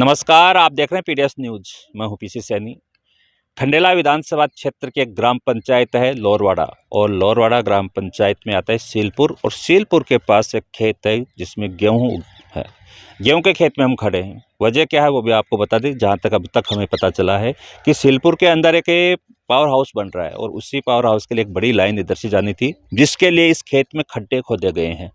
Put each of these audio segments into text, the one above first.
नमस्कार, आप देख रहे हैं पीडीएस न्यूज। मैं हूं पीसी सैनी। खंडेला विधानसभा क्षेत्र की एक ग्राम पंचायत है लोरवाड़ा, और लोरवाड़ा ग्राम पंचायत में आता है सीलपुर, और सीलपुर के पास एक खेत है जिसमें गेहूं है। गेहूं के खेत में हम खड़े हैं। वजह क्या है वो भी आपको बता दें। जहां तक अब तक हमें पता चला है कि सीलपुर के अंदर एक पावर हाउस बन रहा है, और उसी पावर हाउस के लिए एक बड़ी लाइन इधर से जानी थी, जिसके लिए इस खेत में खड्डे खोदे गए हैं।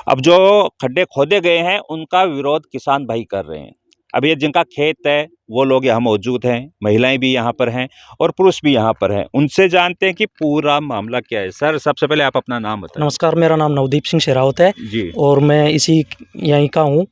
अब जो खड्डे खोदे गए हैं उनका विरोध किसान भाई कर रहे हैं। अब ये जिनका खेत है वो लोग यहाँ मौजूद हैं, महिलाएं भी यहाँ पर हैं और पुरुष भी यहाँ पर हैं। उनसे जानते हैं कि पूरा मामला क्या है। सर, सबसे पहले आप अपना नाम बताएं। नमस्कार, मेरा नाम नवदीप सिंह शेरावत है जी, और मैं इसी यहीं का हूँ।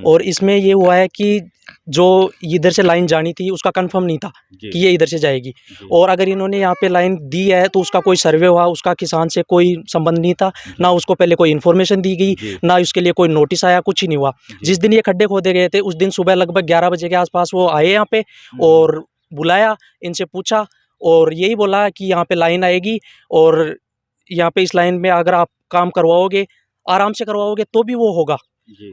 और इसमें ये हुआ है कि जो इधर से लाइन जानी थी उसका कंफर्म नहीं था कि ये इधर से जाएगी, और अगर इन्होंने यहाँ पे लाइन दी है तो उसका कोई सर्वे हुआ, उसका किसान से कोई संबंध नहीं था, ना उसको पहले कोई इन्फॉर्मेशन दी गई, ना उसके लिए कोई नोटिस आया, कुछ ही नहीं हुआ। जिस दिन ये खड्डे खोदे गए थे उस दिन सुबह लगभग 11 बजे के आसपास वो आए यहाँ पे और बुलाया, इनसे पूछा और यही बोला कि यहाँ पे लाइन आएगी और यहाँ पे इस लाइन में अगर आप काम करवाओगे, आराम से करवाओगे तो भी वो होगा,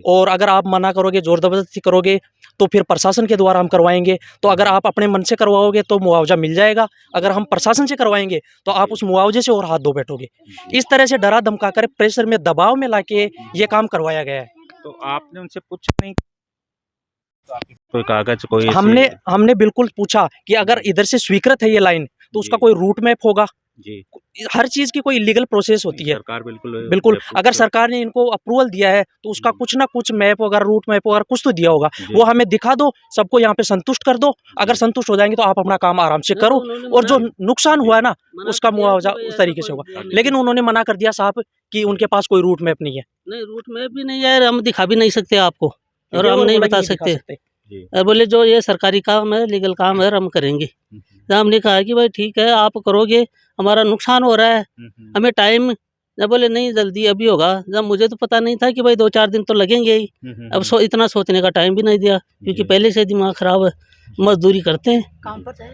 और अगर आप मना करोगे, जोर जबरदस्ती करोगे तो फिर प्रशासन के द्वारा हम करवाएंगे। तो अगर आप अपने मन से करवाओगे तो मुआवजा मिल जाएगा, अगर हम प्रशासन से करवाएंगे तो आप उस मुआवजे से और हाथ धो बैठोगे। इस तरह से डरा धमका कर, प्रेशर में, दबाव में लाके ये काम करवाया गया है। तो आपने उनसे पूछा नहीं कोई कागज, कोई हमने बिल्कुल पूछा कि अगर इधर से स्वीकृत है ये लाइन तो उसका कोई रूट मैप होगा जी। हर चीज़ की कोई लीगल प्रोसेस होती है। सरकार बिल्कुल अगर सरकार ने इनको अप्रूवल दिया है तो उसका कुछ ना कुछ मैप वगैरह, रूट मैप वगैरह कुछ तो दिया होगा, वो हमें दिखा दो, सबको यहाँ पे संतुष्ट कर दो। अगर संतुष्ट हो जाएंगे तो आप अपना काम आराम से करो, और जो नुकसान हुआ है ना उसका मुआवजा उस तरीके से होगा। लेकिन उन्होंने मना कर दिया साहब कि उनके पास कोई रूट मैप नहीं है। नहीं, रूट मैप भी नहीं है, हम दिखा भी नहीं सकते आपको, और हम नहीं बता सकते। और बोले जो ये सरकारी काम है, लीगल काम है, हम करेंगे। हमने कहा कि भाई ठीक है, आप करोगे, हमारा नुकसान हो रहा है, हमें टाइम। जब बोले नहीं, जल्दी अभी होगा। जब मुझे तो पता नहीं था कि भाई 2-4 दिन तो लगेंगे ही। अब इतना सोचने का टाइम भी नहीं दिया, क्योंकि पहले से दिमाग खराब है, मजदूरी करते हैं काम पर है।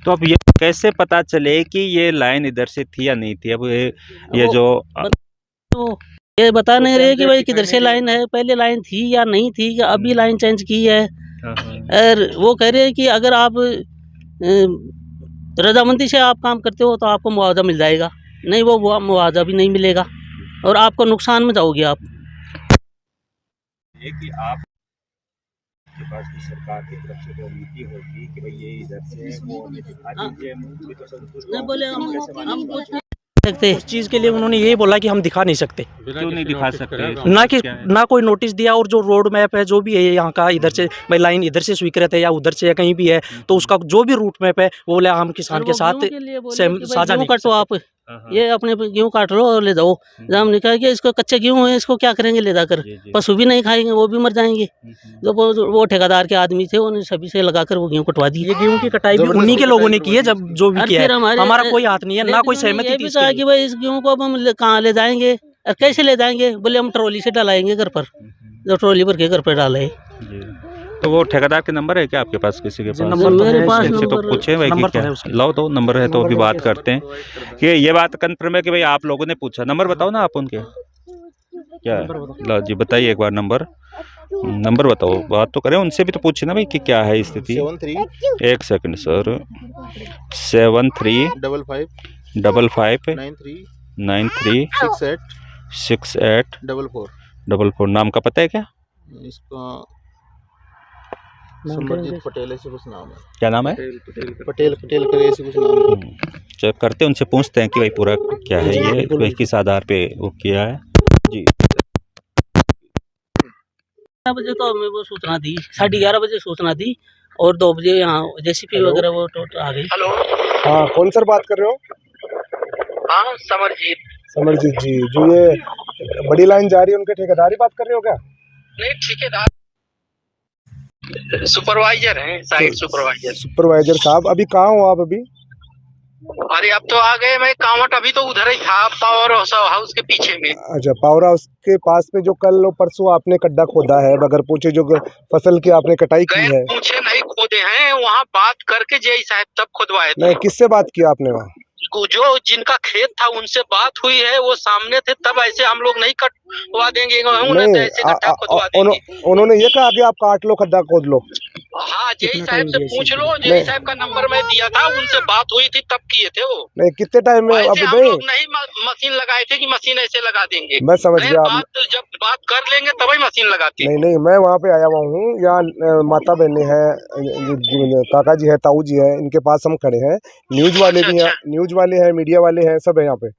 तो अब ये कैसे पता चले कि ये लाइन इधर से थी या नहीं थी? अब ये जो तो ये बता नहीं रहे कि भाई किधर से लाइन है, पहले लाइन थी या नहीं थी, या अभी लाइन चेंज की है। और वो कह रहे हैं कि अगर आप रजामंदी से आप काम करते हो तो आपको मुआवजा मिल जाएगा। नहीं, वो मुआवजा भी नहीं मिलेगा और आपको नुकसान में जाओगे आप। कि आप के पास भी सरकार की तरफ से जो नीति होगी कि भाई ये इधर से वो दिखा दीजिए, तो संतुष्ट नहीं बोले हम कुछ सकते। उस चीज़ के लिए उन्होंने यही बोला कि हम दिखा नहीं सकते। क्यों नहीं दिखा सकते? ना कोई नोटिस दिया, और जो रोड मैप है जो भी है यहाँ का, इधर से भाई लाइन इधर से स्वीकृत है या उधर से या कहीं भी है, तो उसका जो भी रूट मैप है वो बोले हम किसान के साथ साझा नहीं काटो आप, ये अपने गेहूँ काट लो और ले जाओ। जब हमने कहा कि इसको कच्चे गेहूँ है, इसको क्या करेंगे ले जाकर, पशु भी नहीं खाएंगे, वो भी मर जाएंगे। जो वो ठेकेदार के आदमी थे उन्हें सभी से लगाकर वो गेहूँ कटवा दी। ये गेहूँ की कटाई भी उन्हीं के लोगों ने की है, जब जो भी किया है, हमारा कोई हाथ नहीं है, ना कोई सहमति थी। कहा कि भाई इस गेहूँ को अब हम कहाँ ले जाएंगे और कैसे ले जाएंगे? बोले हम ट्रॉली से डलाएंगे घर पर, जो ट्रॉली भर के घर पर डाले। तो वो ठेकेदार के नंबर है क्या आपके पास? किसी के पास नंबर मेरे पास इनसे तो पूछे भाई कि क्या लाओ, तो नंबर है तो अभी बात करते हैं कि ये बात कंफर्म है कि भाई आप लोगों ने पूछा। नंबर बताओ ना आप उनके, क्या लो जी बताइए एक बार नंबर बताओ, बात तो करें उनसे भी, तो पूछे ना भाई कि क्या है स्थिति। 1 सेकंड सर, 7355 93 68 44। नाम का पता है क्या इसका? समरजीत पटेल ऐसे कुछ नाम है। क्या नाम है? पटेल करे ऐसे कुछ नाम है। चेक करते हैं, उनसे पूछते हैं कि भाई पूरा क्या है ये, भाई किस आधार पे वो किया है जी। 11 बजे तो हमें वो सूचना दी, 11:30 बजे सूचना दी, और 2 बजे यहाँ जेसीपी वगैरह वो आ गई। हेलो, हाँ कौन सर बात कर रहे हो? हाँ, समरजीत जी, जो ये बड़ी लाइन जा रही है उनके ठेकेदार ही बात कर रहे हो क्या? नहीं, ठेकेदार सुपरवाइजर हैं, साइट सुपरवाइजर साहब, अभी कहाँ हो आप अभी? अरे अब तो आ गए, मैं कांवट अभी तो उधर ही था, पावर हाउस के पीछे में। अच्छा, पावर हाउस के पास में जो कल परसों आपने गड्ढा खोदा है बगैर पूछे, जो फसल की आपने कटाई की है? पूछे नहीं खोदे हैं, वहाँ बात करके जेई साहब तब खुदवाए थे। नहीं, किससे बात किया आपने वहाँ? जो जिनका खेत था उनसे बात हुई है, वो सामने थे, तब ऐसे हम लोग नहीं कटवा देंगे गेहूं, ना तो ऐसे गड्ढा खोदवा देंगे। उन्होंने ये कहा कि आप काट लो, खड्डा खोद लो। हाँ, जेई कितना साहब टाइम से दिया इस पूछ चीज़ के लो, लिए? जेई साहब का नंबर मैं दिया था, उनसे बात हुई थी तब किए थे वो। नहीं, कितने टाइम में? अब ऐसे हम नहीं, लोग नहीं मशीन लगाए थे कि मशीन ऐसे लगा देंगे। मैं समझ फिर गया। जब बात कर लेंगे तभी मशीन लगाते हैं। नहीं, मैं वहाँ पे आया हुआ हूँ। यहाँ माता बहने हैं, काका जी है, ताऊ जी है, इनके पास हम खड़े हैं। न्यूज वाले भी हैं, न्यूज वाले हैं, मीडिया वाले हैं, सब है यहाँ पे।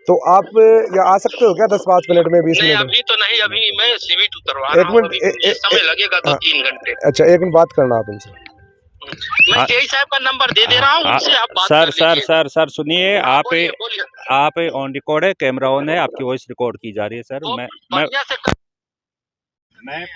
तो आप यहाँ आ सकते हो क्या 10-5 मिनट में, 20 नहीं, मिनट में? अभी तो नहीं, अभी मैं सीमेंट उतरवा एक रहा हूँ, मिनट, अभी मुझे समय लगेगा 2-3 घंटे। अच्छा, एक मिनट बात करना आप इनसे। मैं जेई साहब का नंबर दे दे रहा हूँ, उनसे आप बात सर कर सर लीजिए। सर सर सुनिए, हाँ, आप बोलिए बोलिए। आप ऑन रिकॉर्ड है, कैमरा ऑन है, आपकी वॉइस रिकॉर्ड की जा रही है सर। वो मैं बढ़िया से मैं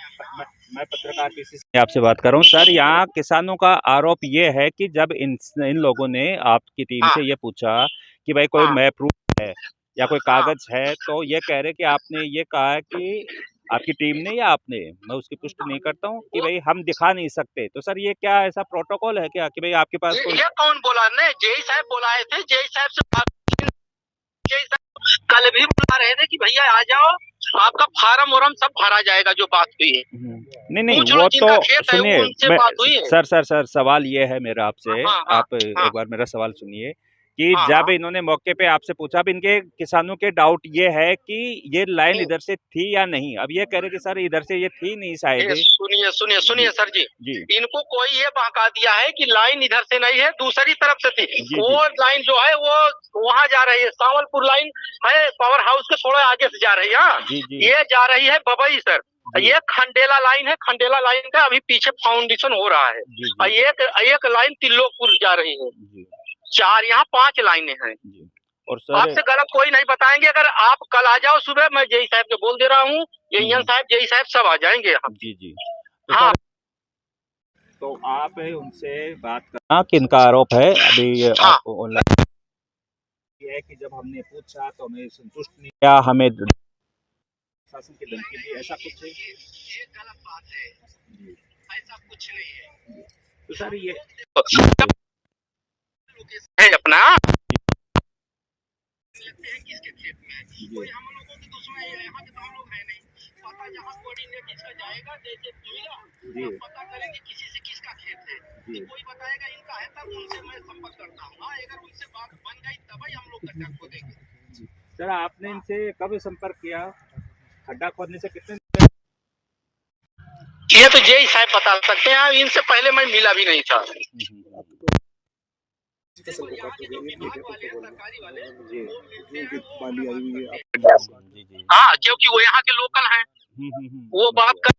मैं पत्रकार पीसी से आपसे बात कर रहा हूँ सर। यहाँ किसानों का आरोप ये है कि जब इन लोगों ने आपकी टीम हाँ, से ये पूछा कि भाई कोई हाँ, मैप प्रूफ है या कोई हाँ। कागज है, तो ये कह रहे कि आपने ये कहा कि आपकी टीम ने या आपने, मैं उसकी पुष्टि नहीं करता हूँ, कि भाई हम दिखा नहीं सकते। तो सर ये क्या ऐसा प्रोटोकॉल है क्या कि भाई आपके पास कोई? ये कौन बोला? नहीं, जेई साहब बुलाए थे, जेई साहब से बात, जेई साहब कल भी बुला रहे थे कि भैया आ जाओ, आपका फार्म वार्म सब भरा जाएगा, जो बात हुई है। नहीं नहीं, पूछ लो वो जिनका तो खेत है, सुनिए, वो उनसे मैं बात हुई है। सर सवाल ये है मेरा आपसे, हाँ, हाँ, आप हाँ, एक बार मेरा सवाल सुनिए कि हाँ, जब हाँ। इन्होंने मौके पे आपसे पूछा, अब इनके किसानों के डाउट ये है कि ये लाइन इधर से थी या नहीं। अब ये कह रहे कि सर इधर से ये थी नहीं शायद। सुनिए सुनिए सुनिए सर जी, जी इनको कोई ये बहका दिया है कि लाइन इधर से नहीं है, दूसरी तरफ से थी। जी वो लाइन जो है वो वहाँ जा रही है, सावलपुर लाइन है, पावर हाउस के थोड़ा आगे से जा रही है। हाँ, जी जी ये जा रही है बबई सर। ये खंडेला लाइन है, खंडेला लाइन का अभी पीछे फाउंडेशन हो रहा है। जी और एक लाइन तिल्लोकपुर जा रही है। जी 4 यहाँ 5 लाइनें हैं। जी। और सर आपसे गलत कोई नहीं बताएंगे। अगर आप कल आ जाओ सुबह, मैं जेई साहब को बोल दे रहा हूँ, जेई साहब सब आ जाएंगे यहाँ। जी जी, तो हाँ, तो आप उनसे बात करना कि इनका आरोप है अभी हाँ। आपको ऑनलाइन है कि जब हमने पूछा तो हमें संतुष्ट नहीं किया, हमें शासन की धमकी दी, ऐसा कुछ है? ये गलत बात है, ऐसा कुछ नहीं है। तो सर ये है अपना लगते हैं किसके खेत में, कोई हम लोगों की दुश्मन है, यहाँ के तो हम लोग है नहीं। पता जहाँ कोऑर्डिनेट इसका जाएगा, जैसे मिला तो पता करेंगे किसी से किसका खेत है। कोई बताएगा इनका है, तब उनसे मैं संपर्क करता हूँ। हाँ, अगर उनसे बात बन गई तभी हम लोग गड्ढा खोदेंगे। सर आपने इनसे कब संपर्क किया? खड्डा खोदने से कितने? ये तो जेई साहब बता सकते हैं, इनसे पहले मैं मिला भी नहीं था। हाँ, क्योंकि वो यहाँ के लोकल हैं, वो बात कर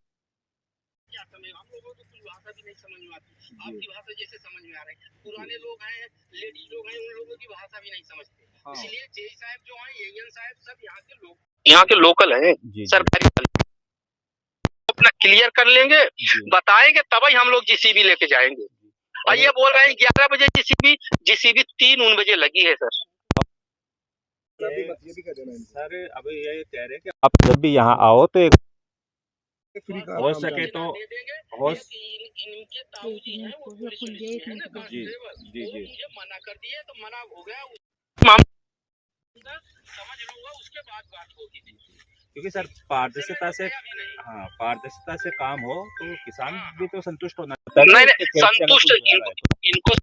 हम लोगों को कुछ भाषा भी नहीं समझ में आती। आपकी भाषा जैसे समझ में आ रही है, पुराने लोग हैं, लेडीज लोग हैं, उन लोगों की भाषा भी नहीं समझते। इसलिए जेई साहब जो हैं, एएन साहब, सब यहाँ के लोकल हैं, सरकारी अपना क्लियर कर लेंगे, बताएंगे, तभी हम लोग जीसीबी लेके जाएंगे। और ये बोल रहे हैं 11 बजे जीसीबी 3 बजे लगी है सर। सर अब ये कह रहे हैं कि आप जब भी यहाँ आओ तो एक हो सके तो हो इनके ताऊजी हैं, वो पुलिस हैं ना, कांस्टेबल, जी मुझे मना कर दिए, तो मना हो गया, समझ लूंगा, उसके बाद बात होगी। क्योंकि सर पारदर्शिता से, हाँ पारदर्शिता से काम हो तो किसान भी तो संतुष्ट होना चाहिए। नहीं, संतुष्ट इनको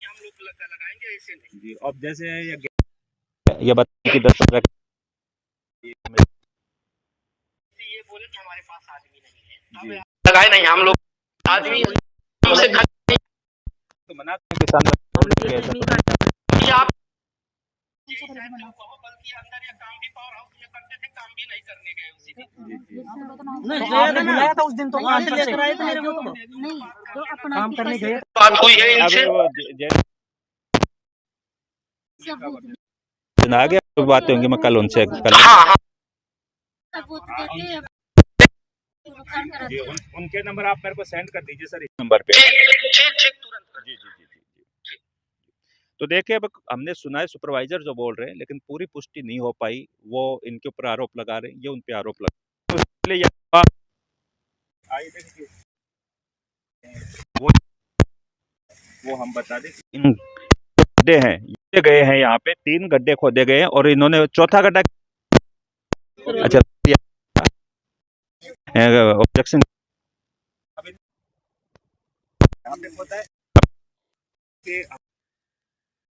हम लोग लगाएंगे, ऐसे नहीं जी। अब जैसे ये बताइए कि 10-15 ये बोले कि हमारे पास आदमी नहीं है, लगाए नहीं हम लोग आदमी हमसे तो मना किसान आप बल्कि अंदर ये काम भी पावर हाउस में करते थे, काम भी नहीं करने गए उसी दिन। नहीं, आपने बुलाया था उस दिन, तो काम लेकर आए थे मेरे को, तो काम करने गए। बात हुई है इनसे, आ गया, तो बातें होंगी, मैं कल उनसे हाँ। जी, उनके नंबर आप मेरे को सेंड कर दीजिए सर, इस नंबर पे। ठीक तुरंत। जी जी जी जी। तो देखिए, अब हमने सुना है सुपरवाइजर जो बोल रहे हैं, लेकिन पूरी पुष्टि नहीं हो पाई। वो इनके ऊपर आरोप लगा रहे हैं, ये उन पे आरोप लगा रहे हैं। वो हम बता दें, गड्ढे हैं ये गए हैं, यहाँ पे 3 गड्ढे खोदे गए हैं और इन्होंने चौथा गड्ढा अच्छा ऑब्जेक्शन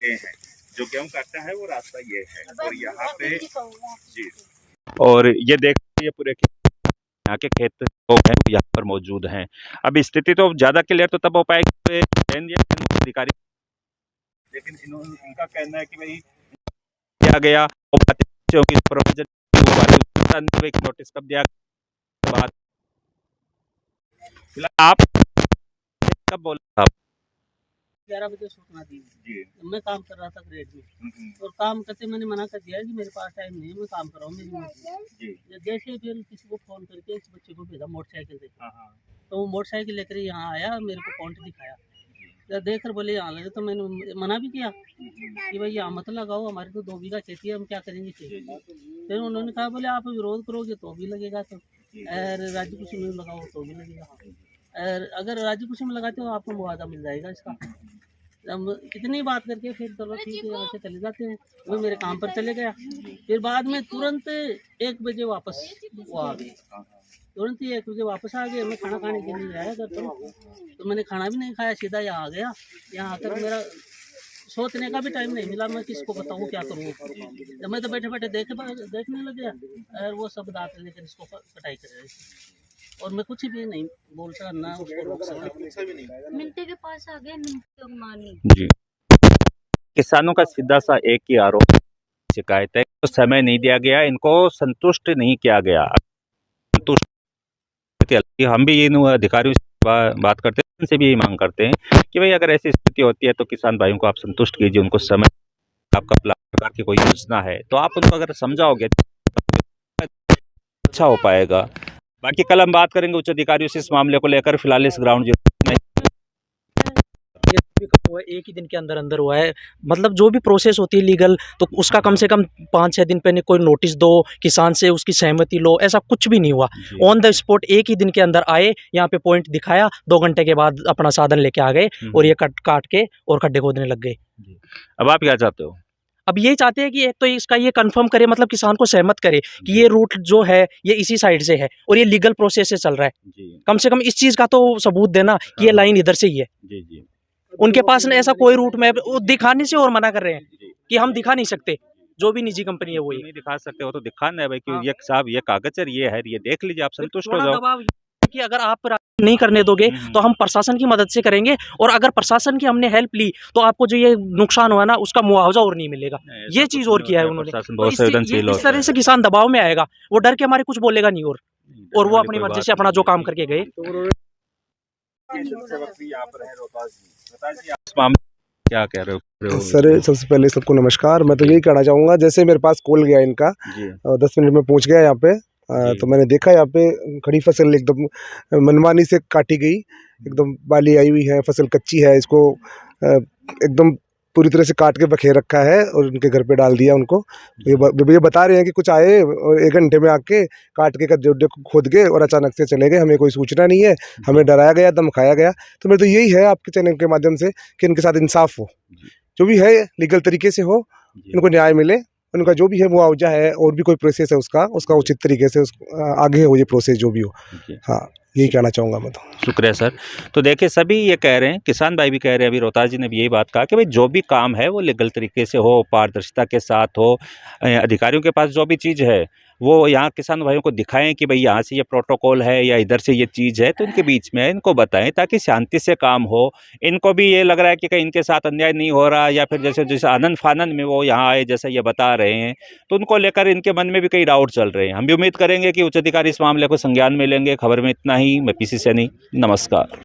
हैं जो गेहूं काटता है वो रास्ता ये है और यहाँ पे जी और ये देखिए ये पूरे यहाँ के खेत लोग हैं यहाँ पर मौजूद हैं। अब स्थिति तो ज़्यादा क्लियर तो तब हो पाएगी अधिकारी, लेकिन इनका कहना है कि भाई किया गया नोटिस कब दिया बात फिलहाल आप कब बोला 11 बजे सूचना दी जी। मैं काम कर रहा था ग्रेड में और काम करते मैंने मना कर दिया कि मेरे पास टाइम नहीं है, मैं काम कर रहा हूँ मेरी मर्जी। जैसे फिर किसी को फोन करके इस बच्चे को भेजा मोटरसाइकिल से, तो वो मोटरसाइकिल लेकर यहाँ आया, मेरे को पॉइंट दिखाया, जब देख कर बोले यहाँ लगे, तो मैंने मना भी किया कि भाई यहाँ मत लगाओ, हमारी तो 2 बीघा खेती है, हम क्या करेंगे खेती। फिर उन्होंने कहा बोले आप विरोध करोगे तो भी लगेगा, तो राज्य कृषि में लगाओ तो भी लगेगा, अगर राज्य कृषि में लगाते हो आपको मुआवजा मिल जाएगा इसका। हम इतनी बात करके फिर चलो ठीक है यहाँ से चले जाते हैं, वो मेरे काम पर चले गया। फिर बाद में तुरंत 1 बजे वापस वो आ गए, तुरंत ही 1 बजे वापस आ गए। मैं खाना खाने के लिए आया घर पर, तो मैंने खाना भी नहीं खाया, सीधा यहाँ आ गया। यहाँ आकर मेरा सोचने का भी टाइम नहीं मिला, मैं किसको बताऊँ क्या करूँ। मैं तो बैठे बैठे देखने लग गया और वो सब दांत लेकर इसको कटाई कर रहे थे और मैं कुछ भी नहीं बोल सका ना उसको रोक सका। मिलते के पास आ गए, मिलते को मानी जी। किसानों का सीधा सा एक ही आरोप शिकायत है, तो समय नहीं दिया गया, इनको संतुष्ट नहीं किया गया। संतुष्ट हम भी इन अधिकारियों से बात करते हैं, उनसे भी यही मांग करते हैं कि भाई अगर ऐसी स्थिति होती है तो किसान भाइयों को आप संतुष्ट कीजिए, उनको समय आपका प्रकार की कोई योजना है तो आप उनको अगर समझाओगे अच्छा हो पाएगा। बाकी कल हम बात करेंगे उच्च अधिकारियों से इस मामले को लेकर। फिलहाल इस ग्राउंड एक ही दिन के अंदर अंदर हुआ है, मतलब जो भी प्रोसेस होती है लीगल, तो उसका कम से कम 5-6 दिन पहले कोई नोटिस दो, किसान से उसकी सहमति लो, ऐसा कुछ भी नहीं हुआ। ऑन द स्पॉट एक ही दिन के अंदर आए, यहाँ पे पॉइंट दिखाया, 2 घंटे के बाद अपना साधन लेके आ गए और ये काट के और खड्डे खोदने लग गए। अब आप क्या चाहते हो? अब यही चाहते हैं कि एक तो इसका ये कंफर्म करे, मतलब किसान को सहमत करे कि ये रूट जो है ये इसी साइड से है और ये लीगल प्रोसेस से चल रहा है। कम से कम इस चीज़ का तो सबूत देना कि ये लाइन इधर से ही है। उनके पास न ऐसा कोई रूट मैप दिखाने से और मना कर रहे हैं कि हम दिखा नहीं सकते, जो भी निजी कंपनी है वो नहीं दिखा सकते हो तो दिखाना है भाई कि ये साहब ये कागज है, ये देख लीजिए, आप संतुष्ट हो जाओ। दबाव कि अगर आप नहीं करने दोगे तो हम प्रशासन की मदद से करेंगे, और अगर प्रशासन की हमने हेल्प ली तो आपको जो ये नुकसान हुआ ना उसका मुआवजा और नहीं मिलेगा। ये चीज और किया है उन्होंने, तो इस तरह से किसान दबाव में आएगा, वो डर के हमारे कुछ बोलेगा नहीं और वो अपनी मर्जी से अपना जो काम करके गए। क्या कह रहे हो सर? सबसे पहले सबको नमस्कार। मैं तो यही कहना चाहूँगा, जैसे मेरे पास कॉल गया इनका 10 मिनट में पहुँच गया यहाँ पे, तो मैंने देखा यहाँ पे खड़ी फसल एकदम मनमानी से काटी गई, एकदम बाली आई हुई है, फसल कच्ची है, इसको एकदम पूरी तरह से काट के बखेर रखा है और उनके घर पे डाल दिया उनको। ये बता रहे हैं कि कुछ आए और 1 घंटे में आके काट के गड्ढे को खोद गए और अचानक से चले गए, हमें कोई सूचना नहीं है, हमें डराया गया, धमकाया गया। तो मेरे तो यही है आपके चैनल के माध्यम से कि इनके साथ इंसाफ हो, जो भी है लीगल तरीके से हो, इनको न्याय मिले, उनका जो भी है मुआवजा है और भी कोई प्रोसेस है उसका उचित तरीके से आगे हो, ये प्रोसेस जो भी हो। हाँ, यही कहना चाहूँगा मैं तो। शुक्रिया सर। तो देखिए सभी ये कह रहे हैं, किसान भाई भी कह रहे हैं, अभी रोहतास जी ने भी यही बात कहा कि भाई जो भी काम है वो लीगल तरीके से हो, पारदर्शिता के साथ हो, अधिकारियों के पास जो भी चीज़ है वो यहाँ किसान भाइयों को दिखाएं कि भाई यहाँ से ये प्रोटोकॉल है या इधर से ये चीज़ है, तो इनके बीच में इनको बताएं ताकि शांति से काम हो। इनको भी ये लग रहा है कि कहीं इनके साथ अन्याय नहीं हो रहा, या फिर जैसे आनंद फानंद में वो यहाँ आए जैसा ये बता रहे हैं, तो उनको लेकर इनके मन में भी कई डाउट चल रहे हैं। हम भी उम्मीद करेंगे कि उच्च अधिकारी इस मामले को संज्ञान में लेंगे। खबर में इतना ही। मैं पीसी सैनी, नमस्कार।